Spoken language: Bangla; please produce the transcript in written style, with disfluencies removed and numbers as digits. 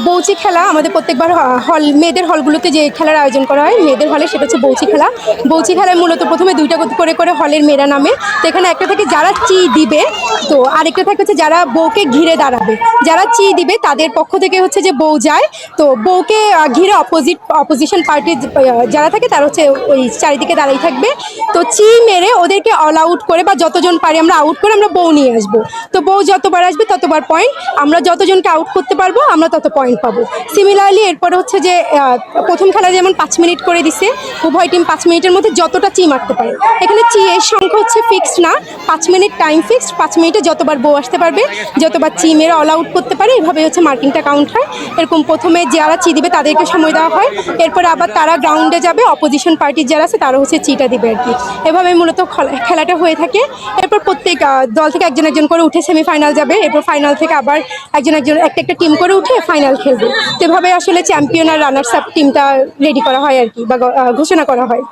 বৌচি খেলা আমাদের প্রত্যেকবার হল মেয়েদের হলগুলোতে যে খেলার আয়োজন করা হয় মেয়েদের হলে, সেটা হচ্ছে বৌচি খেলা। বৌচি খেলায় মূলত প্রথমে দুইটা করে করে হলের মেয়েরা নামে। তো এখানে একটা থেকে যারা চি দিবে, তো আরেকটা থাকে হচ্ছে যারা বউকে ঘিরে দাঁড়াবে। যারা চি দিবে তাদের পক্ষ থেকে হচ্ছে যে বউ যায়, তো বউকে ঘিরে অপোজিশন পার্টির যারা থাকে তারা হচ্ছে ওই চারিদিকে দাঁড়িয়ে থাকবে। তো চি মেরে ওদেরকে অল আউট করে বা যতজন পারি আমরা আউট করে আমরা বউ নিয়ে আসবো। তো বউ যতবার আসবে ততবার পয়েন্ট, আমরা যতজনকে আউট করতে পারবো আমরা তত পয়েন্ট পাবো। সিমিলারলি এরপরে হচ্ছে যে প্রথম খেলা যেমন 5 মিনিট করে দিছে, উভয় টিম 5 মিনিটের মধ্যে যতটা চি মারতে পারে। এখানে চি এর সংখ্যা হচ্ছে ফিক্সড না, 5 মিনিট টাইম ফিক্সড। 5 মিনিটে যতবার বউ আসতে পারবে, যতবার চি মেরে অল আউট করতে পারে, এভাবে হচ্ছে মার্কিংটা কাউন্ট হয়। এরকম প্রথমে যারা চি দিবে তাদেরকে সময় দেওয়া হয়, এরপরে আবার তারা গ্রাউন্ডে যাবে, অপোজিশন পার্টির যারা আছে তারা হচ্ছে চিটা দিবে আর কি। এভাবে মূলত খেলাটা হয়ে থাকে। এরপর প্রত্যেক দল থেকে একজন একজন করে উঠে সেমিফাইনাল যাবে, এরপর ফাইনাল থেকে আবার একজন একজন একটা টিম করে উঠে ফাইনাল খেলবে। তো এভাবে আসলে চ্যাম্পিয়ন আর রানার্স আপ টিমটা রেডি করা হয় আর কি, বা ঘোষণা করা হয়।